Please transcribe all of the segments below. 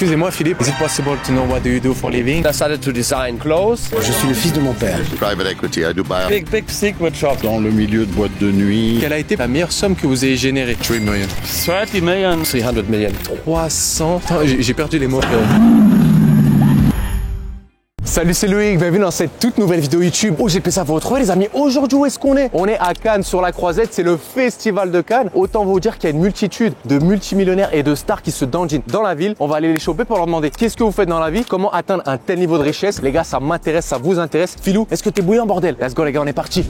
Excusez-moi Philippe, is it possible to know what do you do for a living? I started to design clothes. Je suis le fils de mon père. Private equity, I do buy Big secret shop. dans le milieu de boîtes de nuit. Quelle a été la meilleure somme que vous ayez générée? 3 million. 30 million. 300 million. 300... Attends, j'ai perdu les mots. Salut, c'est Loïc, bienvenue dans cette toute nouvelle vidéo YouTube. Oh, j'ai plaisir à vous retrouver les amis. Aujourd'hui, où est-ce qu'on est? On est à Cannes sur la Croisette, c'est le festival de Cannes. Autant vous dire qu'il y a une multitude de multimillionnaires et de stars qui se dandinent dans la ville. On va aller les choper pour leur demander qu'est-ce que vous faites dans la vie, comment atteindre un tel niveau de richesse. Les gars, ça m'intéresse, ça vous intéresse. Philou, est-ce que t'es bouillant bordel? Let's go les gars, on est parti.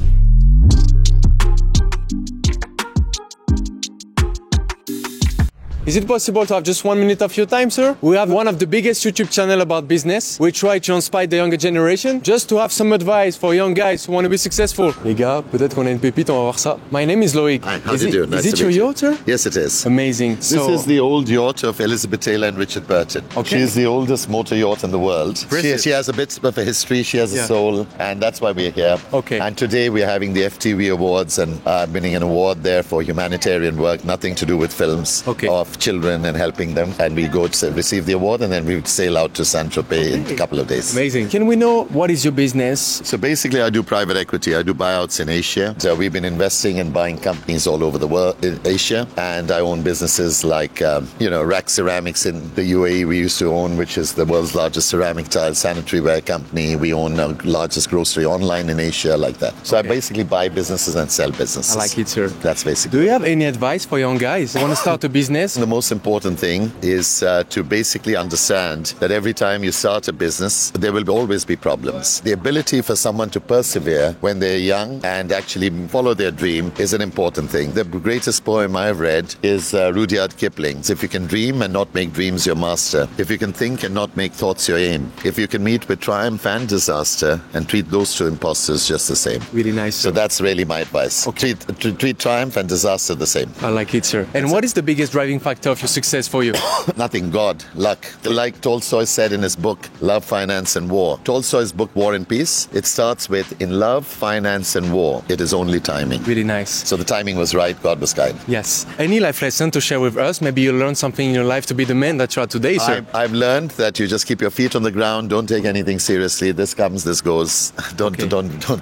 Is it possible to have just 1 minute of your time, sir? We have one of the biggest YouTube channel about business. We try to inspire the younger generation just to have some advice for young guys who want to be successful. Les gars, peut-être qu'on a une pépite, on va voir ça. My name is Loïc. Hi, how do you do? Nice Is it to your meet you. yacht, sir? Yes, it is. Amazing. This is the old yacht of Elizabeth Taylor and Richard Burton. Okay. She is the oldest motor yacht in the world. She has a bit of a history, she has a Yeah. soul, and that's why we're here. Okay. And today we're having the FTV Awards and winning an award there for humanitarian work, nothing to do with films Okay. of children and helping them. And we go to receive the award and then we sail out to Saint-Tropez in a couple of days. Amazing. Can we know what is your business? So basically, I do private equity. I do buyouts in Asia. So we've been investing and buying companies all over the world in Asia. And I own businesses like, Rack Ceramics in the UAE we used to own, which is the world's largest ceramic tile sanitary ware company. We own the largest grocery online in Asia, like that. So I basically buy businesses and sell businesses. I like it, sir. That's basically. Do you have any advice for young guys who want to start a business? The most important thing is to basically understand that every time you start a business, there will always be problems. The ability for someone to persevere when they're young and actually follow their dream is an important thing. The greatest poem I've read is Rudyard Kipling's. If you can dream and not make dreams your master, if you can think and not make thoughts your aim, if you can meet with triumph and disaster and treat those two imposters just the same. Really nice, So sir. that's really my advice. Okay. Treat triumph and disaster the same. I like it, sir. And what is the biggest driving factor of your success for you? Nothing, God, luck. Like Tolstoy said in his book, Love, Finance and War. Tolstoy's book, War and Peace, it starts with, in love, finance and war, it is only timing. Really nice. So the timing was right, God was kind. Yes. Any life lesson to share with us? Maybe you learned something in your life to be the man that you are today, sir. I've learned that you just keep your feet on the ground, don't take anything seriously. This comes, this goes. Don't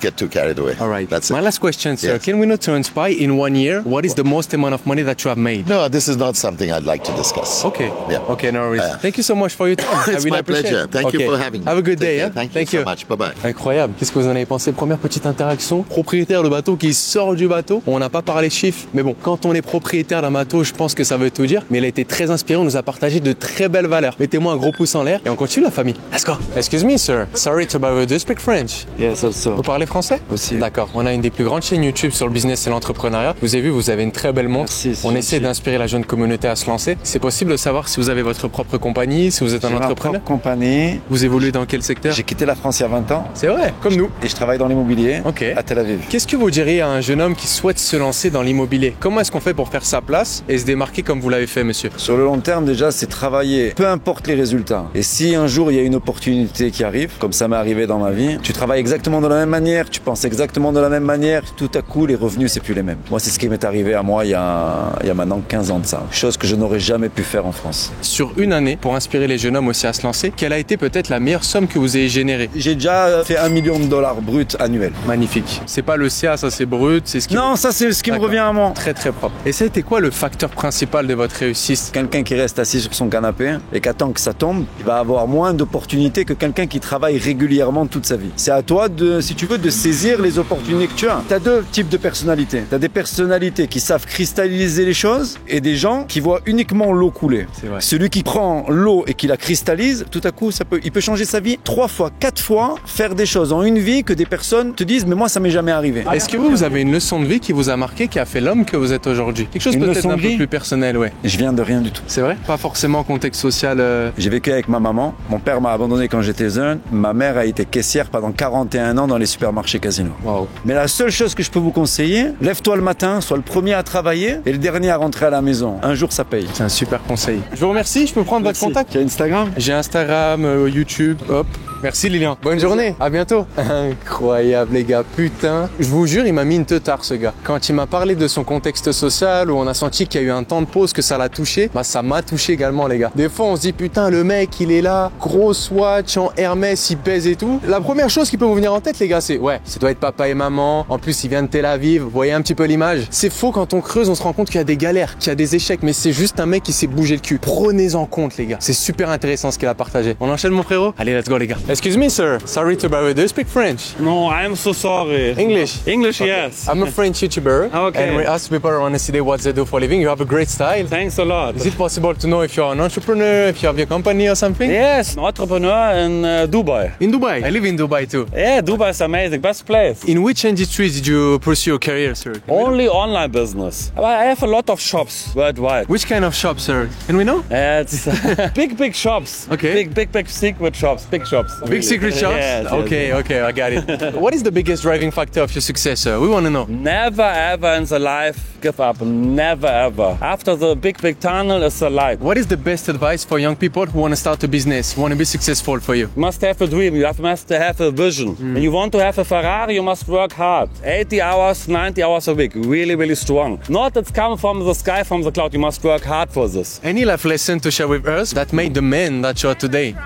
get too carried away. All right. That's it. My last question, sir. Yes. Can we know to inspire in 1 year? What is the most amount of money that you have made? No, this is not something I'd like to discuss. Okay. Yeah. Okay, no worries. Thank you so much for your time. I It's really my appreciate pleasure. it. Thank you Okay. for having me. Have a good day. Take care. Yeah? Thank you so much. Bye-bye. Incroyable. Qu'est-ce que vous en avez pensé? Première petite interaction. Propriétaire de bateau qui sort du bateau. On n'a pas parlé chiffres, mais bon, quand on est propriétaire d'un bateau, je pense que ça veut tout dire. Mais il a été très inspiré. On nous a partagé de très belles valeurs. Mettez-moi un gros pouce en l'air et on continue la famille. Let's go. Excuse me, sir. Sorry to bother you. Do you speak French? Yes, also. Vous parlez français? Aussi. D'accord. On a une des plus grandes chaînes YouTube sur le business et l'entrepreneuriat. Vous avez vu, vous avez une très belle montre. Merci, c'est On gentil. essaie d'inspirer la jeune communauté à se lancer. C'est possible de savoir si vous avez votre propre compagnie, si vous êtes un J'ai ma entrepreneur? propre compagnie. Vous évoluez dans quel secteur? J'ai quitté la France il y a 20 ans C'est vrai, comme nous. et je travaille dans l'immobilier Ok. à Tel Aviv. Qu'est-ce que vous diriez à un jeune homme qui souhaite se lancer dans l'immobilier? Comment est-ce qu'on fait pour faire sa place et se démarquer comme vous l'avez fait, monsieur? Sur le long terme, déjà, c'est travailler, peu importe les résultats. Et si un jour il y a une opportunité qui arrive, comme ça m'est arrivé dans ma vie, tu travailles exactement de la même manière, tu penses exactement de la même manière, tout à coup les revenus c'est plus les mêmes. Moi, c'est ce qui m'est arrivé à moi il y a maintenant 15 ans de ça. Chose que je n'aurais jamais pu faire en France. Sur une année, pour inspirer les jeunes hommes aussi à se lancer, quelle a été peut-être la meilleure somme que vous ayez générée? J'ai déjà fait $1 million brut annuel. Magnifique. C'est pas le CA, ça c'est brut, c'est ce qui... Non, ça c'est ce qui me D'accord. revient à moi. Très très propre. Et ça a été quoi le facteur principal de votre réussite? Quelqu'un qui reste assis sur son canapé et qu'attend que ça tombe, il va avoir moins d'opportunités que quelqu'un qui travaille régulièrement toute sa vie. C'est à toi de, si tu veux, de saisir les opportunités que tu as. Tu as deux types de personnalités. Tu as des personnalités qui savent cristalliser les choses et des gens qui voient uniquement l'eau couler. C'est vrai. Celui qui prend l'eau et qui la cristallise, tout à coup, il peut changer sa vie 3 fois, 4 fois, faire des choses en une vie que des personnes te disent mais moi ça m'est jamais arrivé. Est-ce que vous avez une leçon de vie qui vous a marqué, qui a fait l'homme que vous êtes aujourd'hui? Quelque chose Une peut-être leçon d'un de peu vie plus personnel, ouais. Je viens de rien du tout. C'est vrai? Pas forcément contexte social. J'ai vécu avec ma maman. Mon père m'a abandonné quand j'étais jeune. Ma mère a été caissière pendant 41 ans dans les supermarchés Casino. Waouh. Mais la seule chose que je peux vous conseiller, lève-toi le matin, sois le premier à travailler et le dernier à rentrer à la maison. Un jour ça paye. C'est un super conseil. Je vous remercie, je peux prendre votre contact? Tu as Instagram? J'ai Instagram, YouTube, hop. Merci Lilian. Bonne journée. À bientôt. Incroyable les gars. Putain. Je vous jure, il m'a mis une teutard ce gars. Quand il m'a parlé de son contexte social où on a senti qu'il y a eu un temps de pause, que ça l'a touché, bah ça m'a touché également les gars. Des fois on se dit putain le mec il est là, grosse watch en Hermès, il pèse et tout. La première chose qui peut vous venir en tête les gars c'est ouais, ça doit être papa et maman. En plus il vient de Tel Aviv. Vous voyez un petit peu l'image. C'est faux quand on creuse, on se rend compte qu'il y a des galères, qu'il y a des échecs, mais c'est juste un mec qui s'est bougé le cul. Prenez-en compte les gars. C'est super intéressant ce qu'il a partagé. On enchaîne mon frérot? Allez let's go les gars. Excuse me sir. Sorry to bother you. Do you speak French? No, I'm so sorry. English? English, yes. I'm a French YouTuber. Okay. And we ask people around the city what they do for a living. You have a great style. Thanks a lot. Is it possible to know if you're an entrepreneur, if you have your company or something? Yes, an entrepreneur in Dubai. In Dubai? I live in Dubai too. Yeah, Dubai is amazing, best place. In which industry did you pursue your career, sir? Only online business. But I have a lot of shops worldwide. Which kind of shop, sir? Can we know? It's big shops. Okay. Big secret shops. Big shops. Big secret shops? Yes, Okay, okay, I got it. What is the biggest driving factor of your success, sir? We want to know. Never ever in the life give up. Never ever. After the big tunnel is the light. What is the best advice for young people who want to start a business, who want to be successful for you? You must have a dream. You must have a vision. And you want to have a Ferrari, you must work hard. 80 hours, 90 hours a week. Really strong. Not it's come from the sky, from the cloud. You must work hard for this. Any life lesson to share with us that made the man that you are today?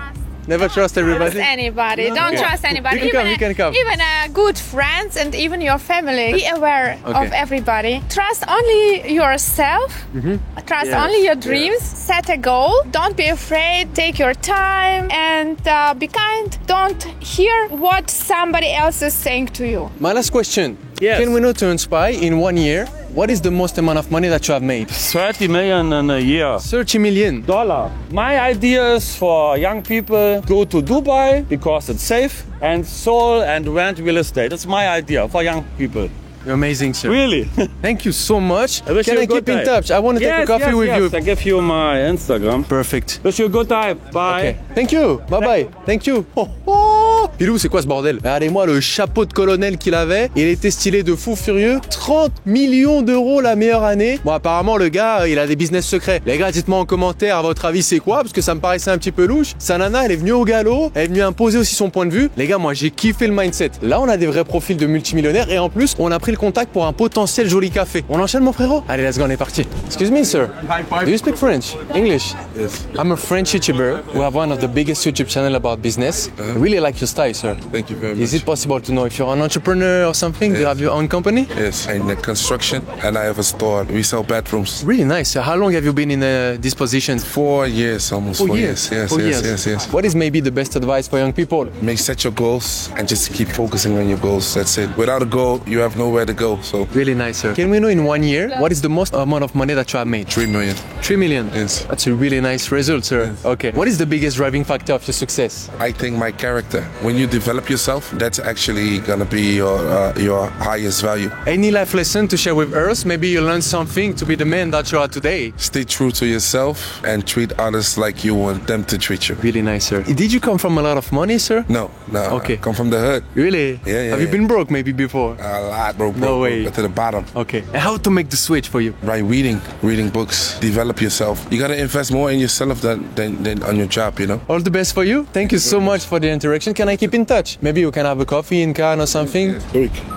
Never trust everybody? Trust anybody. Don't trust anybody. You can come. Even good friends and even your family. Be aware Okay. of everybody. Trust only yourself. Trust only your dreams. Set a goal. Don't be afraid. Take your time and be kind. Don't hear what somebody else is saying to you. My last question. Yes. Can we know to inspire in 1 year? What is the most amount of money that you have made? 30 million in a year. 30 million. My idea is for young people go to Dubai because it's safe and sold and rent real estate. That's my idea for young people. You're amazing, sir. Really? Thank you so much. wish Can you I a good keep in day. touch? I want to take a coffee with you. I give you my Instagram. Perfect. Wish you a good time. Bye. Okay. Thank you. Bye bye. Thank you. Oh, oh. Pilou, c'est quoi ce bordel? Regardez-moi le chapeau de colonel qu'il avait. Il était stylé de fou furieux. 30 millions d'euros la meilleure année. Bon, apparemment, le gars, il a des business secrets. Les gars, dites-moi en commentaire, à votre avis, c'est quoi? Parce que ça me paraissait un petit peu louche. Sa nana, elle est venue au galop. Elle est venue imposer aussi son point de vue. Les gars, moi, j'ai kiffé le mindset. Là, on a des vrais profils de multimillionnaires. Et en plus, on a pris le contact pour un potentiel joli café. On enchaîne, mon frérot? Allez, let's go, on est parti. Excuse me, sir. Do you speak French? English? Yes. I'm a French YouTuber. We have one of the biggest YouTube channel about business. I really like your style, sir. Thank you very much. Is it possible to know if you're an entrepreneur or something? Do you have your own company? Yes, I'm in the construction and I have a store. We sell bathrooms. Really nice. How long have you been in this position? 4 years, almost 4 years. Yes, 4 yes, years. yes, yes. What is maybe the best advice for young people? Set your goals and just keep focusing on your goals. That's it. Without a goal, you have nowhere to go. So Really nice, sir. Can we know in 1 year what is the most amount of money that you have made? 3 million. 3 million. Yes. That's a really nice result, sir. Okay. What is the biggest driving factor of your success? I think my character. When you develop yourself, that's actually gonna be your highest value. Any life lesson to share with us? Maybe you learned something to be the man that you are today. Stay true to yourself and treat others like you want them to treat you. Really nice, sir. Did you come from a lot of money, sir? No. Okay. I come from the hood. Really? Yeah, Have you been broke maybe before? A lot, bro. No way. To the bottom. Okay. And how to make the switch for you? By reading books, develop yourself. You gotta invest more in yourself than on your job, you know? All the best for you. Thank you so much for the interaction. Can I keep in touch? Maybe we can have a coffee in Cannes or something?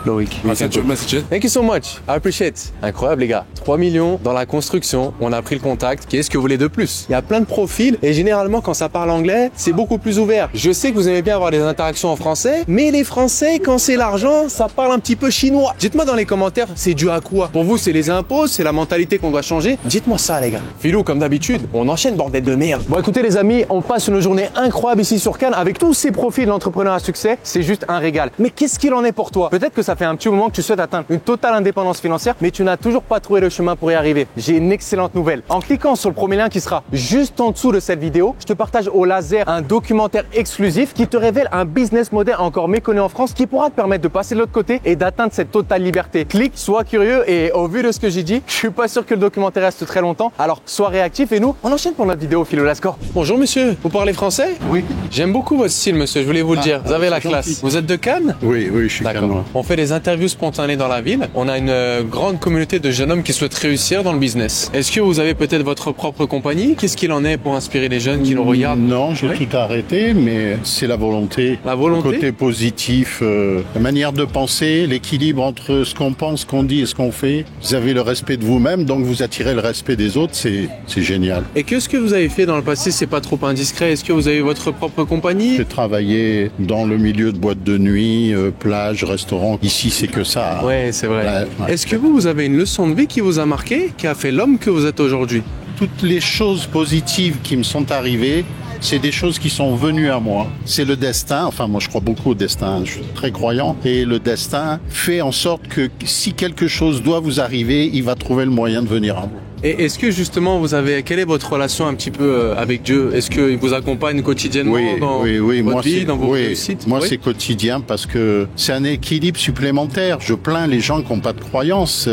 Loïc. I'll send you a message. Thank you so much. I appreciate. Incroyable les gars. 3 millions dans la construction. On a pris le contact. Qu'est-ce que vous voulez de plus? Il y a plein de profils et généralement quand ça parle anglais, c'est beaucoup plus ouvert. Je sais que vous aimez bien avoir des interactions en français, mais les Français, quand c'est l'argent, ça parle un petit peu chinois. Dites-moi dans les commentaires, c'est dû à quoi? Pour vous, c'est les impôts, c'est la mentalité qu'on doit changer? Dites-moi ça les gars. Philo, comme d'habitude, on enchaîne bordel de merde. Bon écoutez les amis, on passe une journée incroyable ici sur Cannes avec tous ces profils d'entrepreneurs à succès. C'est juste un régal. Mais qu'est-ce qu'il en est pour toi? Peut-être que ça fait un petit moment que tu souhaites atteindre une totale indépendance financière, mais tu n'as toujours pas trouvé le chemin pour y arriver. J'ai une excellente nouvelle. En cliquant sur le premier lien qui sera juste en dessous de cette vidéo, je te partage au laser un documentaire exclusif qui te révèle un business model encore méconnu en France qui pourra te permettre de passer de l'autre côté et d'atteindre cette totale liberté. Clique, sois curieux et au vu de ce que j'ai dit, je suis pas sûr que le documentaire reste très longtemps. Alors sois réactif et nous, on enchaîne pour notre vidéo Philo Lascore. Bonjour monsieur, vous parlez français? Oui. J'aime beaucoup votre style monsieur, je voulais vous le dire. Vous avez la c'est classe. gentil. Vous êtes de Cannes? Oui, je suis cannois. On fait des interviews spontanées dans la ville. On a une grande communauté de jeunes hommes qui souhaitent réussir dans le business. Est-ce que vous avez peut-être votre propre compagnie? Qu'est-ce qu'il en est pour inspirer les jeunes qui nous regardent? Non, j'ai tout arrêté, mais c'est la volonté. La volonté? Le côté positif, la manière de penser, l'équilibre entre ce qu'on pense, ce qu'on dit et ce qu'on fait. Vous avez le respect de vous-même, donc vous attirez le respect des autres, c'est génial. Et qu'est-ce que vous avez fait dans le passé? C'est pas trop indiscret. Est-ce que vous avez votre propre compagnie? J'ai travaillé dans le milieu de boîtes de nuit, plage, restaurant. Ici, c'est que ça. Ouais, c'est vrai. Ouais. Est-ce que vous avez une leçon de vie qui vous a marqué, qui a fait l'homme que vous êtes aujourd'hui? Toutes les choses positives qui me sont arrivées, c'est des choses qui sont venues à moi. C'est le destin. Enfin, moi, je crois beaucoup au destin. Je suis très croyant. Et le destin fait en sorte que si quelque chose doit vous arriver, il va trouver le moyen de venir à vous. Et est-ce que justement quelle est votre relation un petit peu avec Dieu? Est-ce qu'il vous accompagne quotidiennement dans votre moi, vie, dans vos réussites? Moi, c'est quotidien parce que c'est un équilibre supplémentaire. Je plains les gens qui n'ont pas de croyance.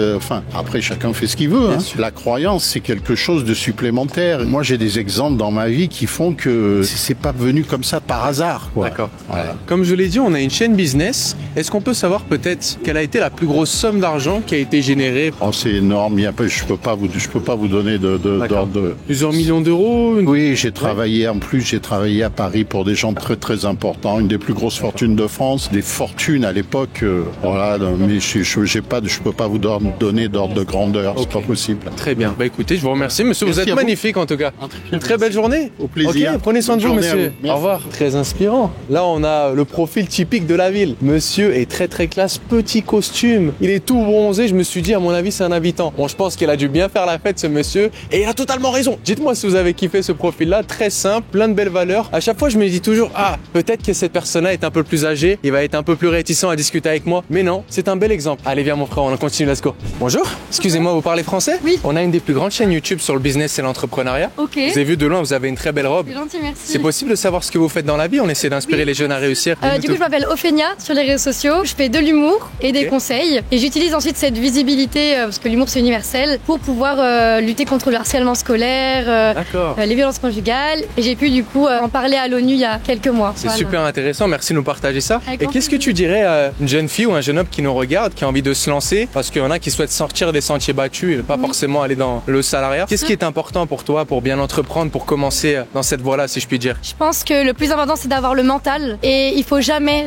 Après, chacun fait ce qu'il veut. Hein. La croyance, c'est quelque chose de supplémentaire. Moi, j'ai des exemples dans ma vie qui font que c'est pas venu comme ça par hasard. D'accord. Voilà. Comme je l'ai dit, on a une chaîne business. Est-ce qu'on peut savoir peut-être quelle a été la plus grosse somme d'argent qui a été générée? Oh, c'est énorme. Je peux pas vous donner d'ordre de... Plusieurs millions d'euros? Oui, j'ai travaillé à Paris pour des gens très très importants, une des plus grosses fortunes de France, des fortunes à l'époque. Mais je peux pas vous donner d'ordre de grandeur, c'est pas possible. Très bien. Bah écoutez, je vous remercie, monsieur. Merci vous êtes magnifique en tout cas. Une très belle journée. Au plaisir. Ok, prenez soin de vous, Bonne journée monsieur. à vous. Merci. Au revoir. Très inspirant. Là, on a le profil typique de la ville. Monsieur est très très classe, petit costume. Il est tout bronzé. Je me suis dit, à mon avis, c'est un habitant. Bon, je pense qu'il a dû bien faire la fête, ce monsieur. Et il a totalement raison. Dites-moi si vous avez kiffé ce profil-là. Très simple, plein de belles valeurs. À chaque fois, je me dis toujours, peut-être que cette personne-là est un peu plus âgée. Il va être un peu plus réticent à discuter avec moi. Mais non, c'est un bel exemple. Allez, viens, mon frère, on continue, let's go. Bonjour. Excusez-moi, vous parlez français? Oui. On a une des plus grandes chaînes YouTube sur le business et l'entrepreneuriat. Ok. Vous avez vu de loin, vous avez une très belle robe. C'est gentil, merci. C'est possible de savoir ce que vous faites dans la vie? On essaie d'inspirer les jeunes à réussir. Du coup, je m'appelle Ophénia sur les réseaux sociaux. Je fais de l'humour et des conseils. Et j'utilise ensuite cette visibilité, parce que l'humour c'est universel, pour pouvoir lutter contre le harcèlement scolaire, les violences conjugales. Et j'ai pu du coup en parler à l'ONU il y a quelques mois. C'est super intéressant, merci de nous partager ça. Avec Et grand qu'est-ce que tu dirais à une jeune fille ou un jeune homme qui nous regarde, qui a envie de se lancer, parce qu'il y en a qui souhaitent sortir des sentiers battus et pas forcément aller dans le salariat. Qu'est-ce qui est important pour toi pour bien entreprendre, pour commencer dans cette voie-là, si je puis dire? Je pense que le plus important c'est d'avoir le mental et il faut jamais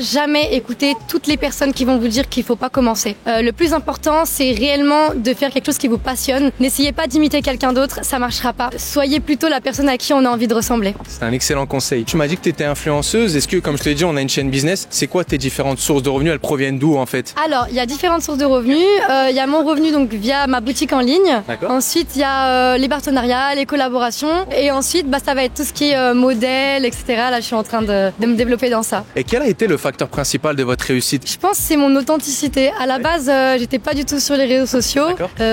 écouter toutes les personnes qui vont vous dire qu'il faut pas commencer. Le plus important c'est réellement de faire quelque chose qui vous passionne. N'essayez pas d'imiter quelqu'un d'autre, ça marchera pas. Soyez plutôt la personne à qui on a envie de ressembler. C'est un excellent conseil. Tu m'as dit que tu étais influenceuse. Est-ce que, comme je te l'ai dit, on a une chaîne business? C'est quoi tes différentes sources de revenus? Elles proviennent d'où en fait? Alors, il y a différentes sources de revenus. Il y a mon revenu donc via ma boutique en ligne. Ensuite, il y a les partenariats, les collaborations. Et ensuite, ça va être tout ce qui est modèle, etc. Là, je suis en train de me développer dans ça. Et quel a été le facteur principal de votre réussite? Je pense que c'est mon authenticité. À la base, j'étais pas du tout sur les réseaux sociaux.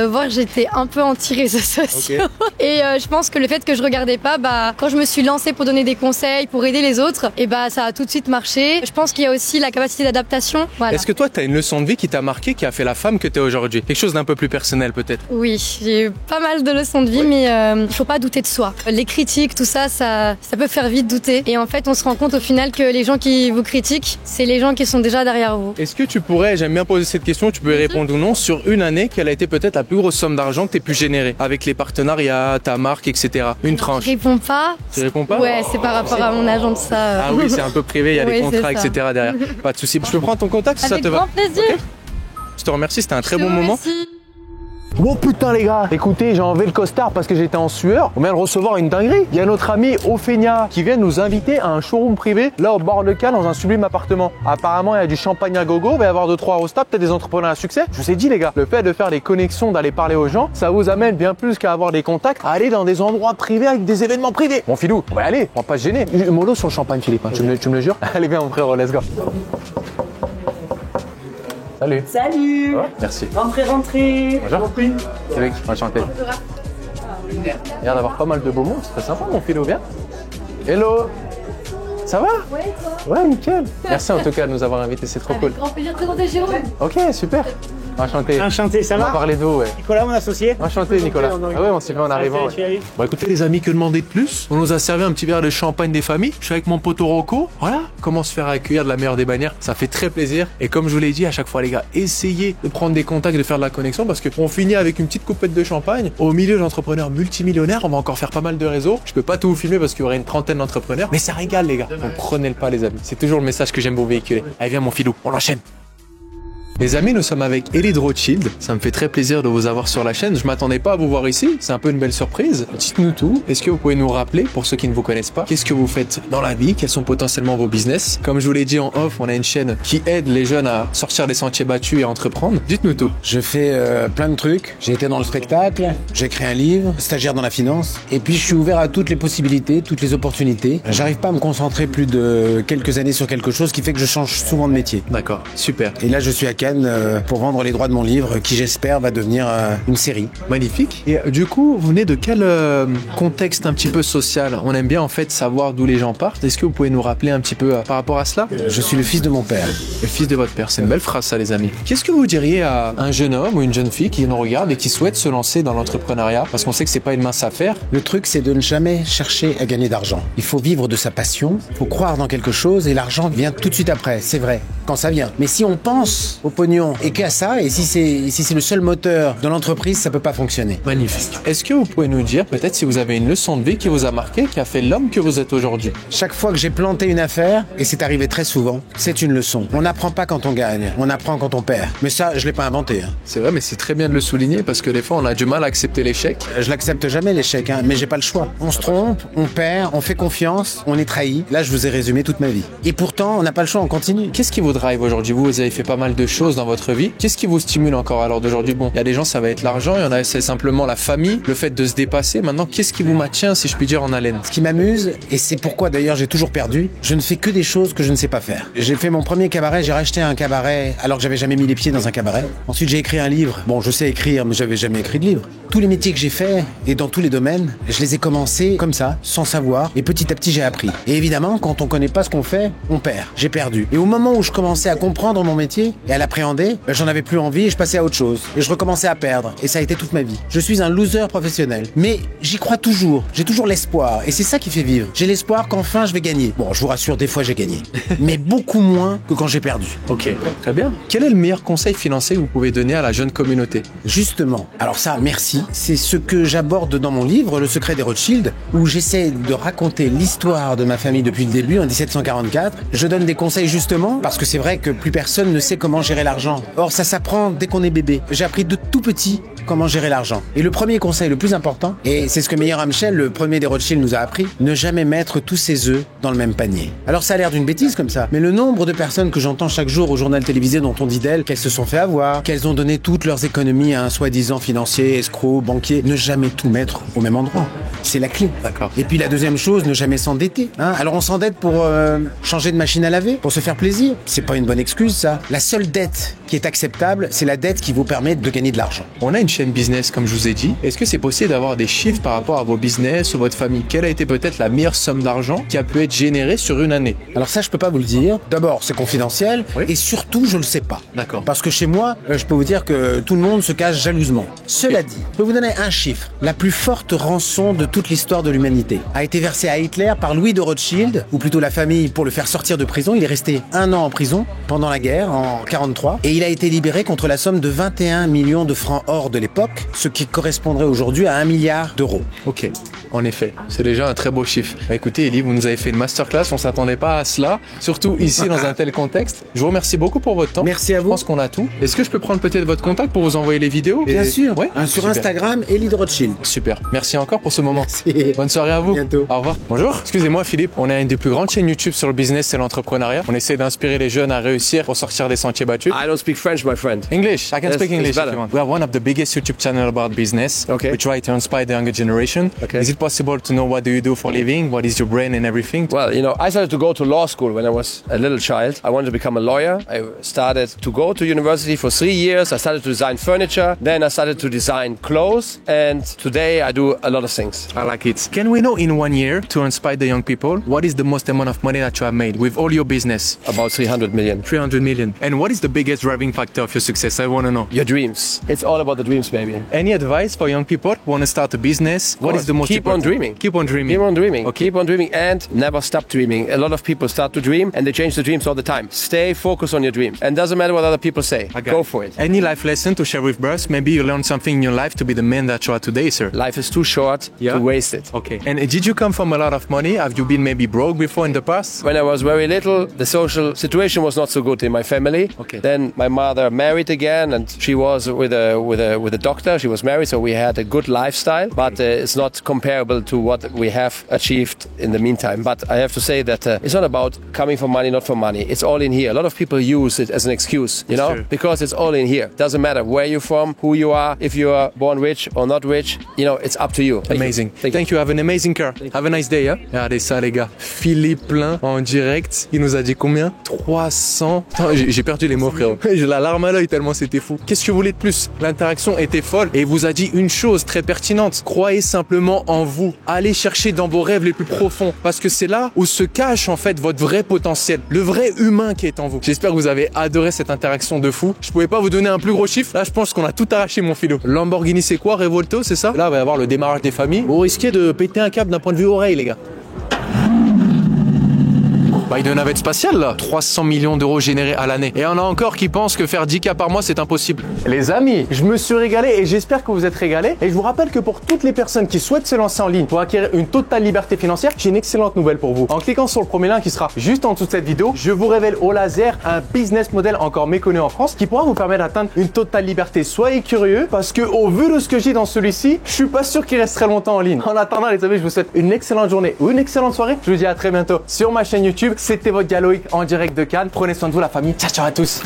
Voire j'étais un peu anti-réseaux sociaux. Et je pense que le fait que je regardais pas, quand je me suis lancée pour donner des conseils, pour aider les autres, et ça a tout de suite marché. Je pense qu'il y a aussi la capacité d'adaptation. Voilà. Est-ce que toi, tu as une leçon de vie qui t'a marqué, qui a fait la femme que tu es aujourd'hui? Quelque chose d'un peu plus personnel peut-être? Oui, j'ai eu pas mal de leçons de vie, mais il faut pas douter de soi. Les critiques, tout ça, ça peut faire vite douter. Et en fait, on se rend compte au final que les gens qui vous critiquent, c'est les gens qui sont déjà derrière vous. Est-ce que tu pourrais, j'aime bien poser cette question, tu peux y répondre ou non, sur une année, quelle a été peut-être la plus grosse somme d'argent que tu aies pu générer avec les partenariats, ta marque, etc. Une tranche. Je réponds pas. Tu réponds pas? Ouais, c'est par rapport à mon agent de ça. Ah oui, c'est un peu privé, il y a les contrats, etc. derrière. Pas de souci. Je peux prendre ton contact si ça te va? Avec grand plaisir. Okay. Je te remercie, c'était un très bon moment. Merci. Oh putain les gars, écoutez, j'ai enlevé le costard parce que j'étais en sueur. On vient de recevoir une dinguerie. Il y a notre ami Ophénia qui vient nous inviter à un showroom privé là au bord de Cannes dans un sublime appartement. Apparemment il y a du champagne à gogo, il va y avoir 2-3 aérostats, peut-être des entrepreneurs à succès. Je vous ai dit les gars, le fait de faire des connexions, d'aller parler aux gens, ça vous amène bien plus qu'à avoir des contacts, à aller dans des endroits privés avec des événements privés. Bon Philou, on va y aller, on va pas se gêner. Mollo sur le champagne Philippe, hein. Tu me le jures? Allez viens mon frère, let's go. Salut. Salut. Merci. Rentrez. Bonjour. Québec, enchanté. Il y a l'air d'avoir pas mal de beaux mots, c'est très sympa mon Philo, bien. Hello. Ça va? Ouais, toi? Ouais, nickel. Merci en tout cas de nous avoir invités, c'est trop cool. Grand plaisir de présenter Jérôme. Ok, super. Enchanté. Enchanté, ça On va va? parler d'eau, ouais. Nicolas, mon associé. Enchanté, Nicolas. Ah ouais, on s'est fait en arrivant. Ouais. Bon, écoutez, les amis, que demander de plus? On nous a servi un petit verre de champagne des familles. Je suis avec mon poteau Rocco. Voilà, comment se faire accueillir de la meilleure des manières. Ça fait très plaisir. Et comme je vous l'ai dit, à chaque fois, les gars, essayez de prendre des contacts, de faire de la connexion parce qu'on finit avec une petite coupette de champagne. Au milieu d'entrepreneurs multimillionnaires, on va encore faire pas mal de réseaux. Je peux pas tout vous filmer parce qu'il y aurait une trentaine d'entrepreneurs. Mais ça régale, les gars. Donc prenez le pas, les amis. C'est toujours le message que j'aime vous véhiculer. Allez, viens, mon filou, on enchaîne. Les amis, nous sommes avec Ellie de Rothschild. Ça me fait très plaisir de vous avoir sur la chaîne. Je m'attendais pas à vous voir ici. C'est un peu une belle surprise. Dites-nous tout. Est-ce que vous pouvez nous rappeler, pour ceux qui ne vous connaissent pas, qu'est-ce que vous faites dans la vie? Quels sont potentiellement vos business? Comme je vous l'ai dit en off, on a une chaîne qui aide les jeunes à sortir des sentiers battus et à entreprendre. Dites-nous tout. Je fais plein de trucs. J'ai été dans le spectacle, j'ai écrit un livre, stagiaire dans la finance. Et puis je suis ouvert à toutes les possibilités, toutes les opportunités. J'arrive pas à me concentrer plus de quelques années sur quelque chose, qui fait que je change souvent de métier. D'accord, super. Et là, je suis à Cannes pour vendre les droits de mon livre, qui j'espère va devenir une série. Magnifique. Et du coup, vous venez de quel contexte un petit peu social? On aime bien en fait savoir d'où les gens partent. Est-ce que vous pouvez nous rappeler un petit peu par rapport à cela? Je suis le fils de mon père. Le fils de votre père, c'est une belle phrase ça, les amis. Qu'est-ce que vous diriez à un jeune homme ou une jeune fille qui nous regarde et qui souhaite se lancer dans l'entrepreneuriat? Parce qu'on sait que c'est pas une mince affaire. Le truc, c'est de ne jamais chercher à gagner d'argent. Il faut vivre de sa passion, il faut croire dans quelque chose et l'argent vient tout de suite après, c'est vrai, quand ça vient. Mais si on pense au pognon et qu'à ça, et si c'est le seul moteur de l'entreprise, ça peut pas fonctionner. Magnifique. Est-ce que vous pouvez nous dire peut-être si vous avez une leçon de vie qui vous a marqué, qui a fait l'homme que vous êtes aujourd'hui? Chaque fois que j'ai planté une affaire, et c'est arrivé très souvent, c'est une leçon. On n'apprend pas quand on gagne, on apprend quand on perd. Mais ça, je l'ai pas inventé. C'est vrai, mais c'est très bien de le souligner parce que des fois on a du mal à accepter l'échec. Je l'accepte jamais l'échec, mais j'ai pas le choix. On se trompe, on perd, on fait confiance, on est trahi. Là, je vous ai résumé toute ma vie. Et pourtant, on n'a pas le choix, on continue. Qu'est-ce qui vous drive aujourd'hui? Vous avez fait pas mal de choses dans votre vie. Qu'est-ce qui vous stimule encore à l'heure d'aujourd'hui? Bon, il y a des gens, ça va être l'argent, il y en a, c'est simplement la famille, le fait de se dépasser. Maintenant, qu'est-ce qui vous maintient, si je puis dire, en haleine? Ce qui m'amuse, et c'est pourquoi d'ailleurs j'ai toujours perdu, je ne fais que des choses que je ne sais pas faire. J'ai fait mon premier cabaret, j'ai racheté un cabaret alors que j'avais jamais mis les pieds dans un cabaret. Ensuite, j'ai écrit un livre. Bon, je sais écrire, mais j'avais jamais écrit de livre. Tous les métiers que j'ai faits, et dans tous les domaines, je les ai commencés comme ça, sans savoir, et petit à petit, j'ai appris. Et évidemment, quand on connaît pas ce qu'on fait, on perd. J'ai perdu. Et au moment où je commençais à comprendre mon métier et à l'appréhender, j'en avais plus envie et je passais à autre chose. Et je recommençais à perdre. Et ça a été toute ma vie. Je suis un loser professionnel. Mais j'y crois toujours. J'ai toujours l'espoir. Et c'est ça qui fait vivre. J'ai l'espoir qu'enfin je vais gagner. Bon, je vous rassure, des fois j'ai gagné. Mais beaucoup moins que quand j'ai perdu. Ok, très bien. Quel est le meilleur conseil financier que vous pouvez donner à la jeune communauté? Justement. Alors ça, merci. C'est ce que j'aborde dans mon livre, Le secret des Rothschild, où j'essaie de raconter l'histoire de ma famille depuis le début, en 1744. Je donne des conseils justement, parce que c'est vrai que plus personne ne sait comment gérer l'argent. Or, ça s'apprend dès qu'on est bébé. J'ai appris de tout petit comment gérer l'argent. Et le premier conseil, le plus important, et c'est ce que Meyer Amschel, le premier des Rothschild, nous a appris, ne jamais mettre tous ses œufs dans le même panier. Alors ça a l'air d'une bêtise comme ça, mais le nombre de personnes que j'entends chaque jour au journal télévisé dont on dit d'elles qu'elles se sont fait avoir, qu'elles ont donné toutes leurs économies à un soi-disant financier, escroc, banquier, ne jamais tout mettre au même endroit. C'est la clé. D'accord. Et puis la deuxième chose, ne jamais s'endetter. Alors on s'endette pour changer de machine à laver, pour se faire plaisir. C'est pas une bonne excuse ça. La seule dette qui est acceptable, c'est la dette qui vous permet de gagner de l'argent. On a une chaîne business comme je vous ai dit. Est-ce que c'est possible d'avoir des chiffres par rapport à vos business ou votre famille? Quelle a été peut-être la meilleure somme d'argent qui a pu être générée sur une année? Alors ça, je peux pas vous le dire. D'abord, c'est confidentiel. Oui. Et surtout, je le sais pas. D'accord. Parce que chez moi, je peux vous dire que tout le monde se cache jalousement. Cela dit, je peux vous donner un chiffre. La plus forte rançon de toute l'histoire de l'humanité a été versée à Hitler par Louis de Rothschild, ou plutôt la famille, pour le faire sortir de prison. Il est resté 1 an en prison pendant la guerre, en 43. Et il a été libéré contre la somme de 21 millions de francs or de l'époque, ce qui correspondrait aujourd'hui à 1 milliard d'euros. Ok, en effet, c'est déjà un très beau chiffre. Bah, écoutez, Elie, vous nous avez fait une masterclass, on s'attendait pas à cela, surtout ici dans un tel contexte. Je vous remercie beaucoup pour votre temps. Merci à vous. Je pense qu'on a tout. Est-ce que je peux prendre peut-être votre contact pour vous envoyer les vidéos? Bien sûr, ouais. Sur Super. Instagram, Elie de Rothschild. Super, merci encore pour ce moment. Merci. Bonne soirée à vous. Bientôt. Au revoir. Bonjour, excusez-moi Philippe, on est une des plus grandes chaînes YouTube sur le business et l'entrepreneuriat. On essaie d'inspirer les jeunes à réussir pour sortir des sentiers battus. I don't speak French, my friend. English, I can Yes, speak English it's if better. you want. We are one of the biggest YouTube channel about business. Okay. We try to inspire the younger generation. Okay. Is it possible to know what do you do for a living? What is your brain and everything? Well, you know, I started to go to law school when I was a little child. I wanted to become a lawyer. I started to go to university for 3 years. I started to design furniture. Then I started to design clothes. And today I do a lot of things. I like it. Can we know in 1 year, to inspire the young people, what is the most amount of money that you have made with all your business? About 300 million. 300 million. And what is the biggest driving factor of your success? I want to know. Your dreams. It's all about the dreams, baby. Any advice for young people who want to start a business? What is the most Keep on dreaming. Keep on dreaming. Keep on dreaming. Okay. Keep on dreaming and never stop dreaming. A lot of people start to dream and they change the dreams all the time. Stay focused on your dream. And doesn't matter what other people say. Go for it. Any life lesson to share with us? Maybe you learned something in your life to be the man that you are today, sir. Life is too short to waste it. Okay. And did you come from a lot of money? Have you been maybe broke before in the past? When I was very little, the social situation was not so good in my family. Okay. Then my mother married again and she was with a doctor. She was married, so we had a good lifestyle, but it's not comparable to what we have achieved in the meantime. But I have to say that it's not about coming for money, not for money. It's all in here. A lot of people use it as an excuse, you know, because it's all in here. Doesn't matter where you're from, who you are, if you are born rich or not rich, you know, it's up to you. Amazing. Thank you. Have an amazing car. Have a nice day. Hein? Regardez ça, les gars. Philippe Plein en direct. Il nous a dit combien? 300. J'ai perdu les mots, frérot. J'ai la larme à l'œil tellement c'était fou. Qu'est-ce que vous voulez de plus? L'interaction était folle et il vous a dit une chose très pertinente. Croyez simplement en vous. Allez chercher dans vos rêves les plus profonds parce que c'est là où se cache en fait votre vrai potentiel, le vrai humain qui est en vous. J'espère que vous avez adoré cette interaction de fou. Je pouvais pas vous donner un plus gros chiffre. Là, je pense qu'on a tout arraché, mon philo. Lamborghini, c'est quoi? Revolto, c'est ça? Là, il va y avoir le démarrage des familles. Vous risquez de péter un câble d'un point de vue oreille, les gars. Une navette spatiale là, 300 millions d'euros générés à l'année. Et on a encore qui pensent que faire 10K par mois c'est impossible. Les amis, je me suis régalé et j'espère que vous êtes régalés. Et je vous rappelle que pour toutes les personnes qui souhaitent se lancer en ligne pour acquérir une totale liberté financière, j'ai une excellente nouvelle pour vous. En cliquant sur le premier lien qui sera juste en dessous de cette vidéo, je vous révèle au laser un business model encore méconnu en France qui pourra vous permettre d'atteindre une totale liberté. Soyez curieux parce que au vu de ce que j'ai dans celui-ci, je suis pas sûr qu'il reste très longtemps en ligne. En attendant les amis, je vous souhaite une excellente journée ou une excellente soirée. Je vous dis à très bientôt sur ma chaîne YouTube. C'était votre gars Loïc en direct de Cannes. Prenez soin de vous la famille. Ciao ciao à tous.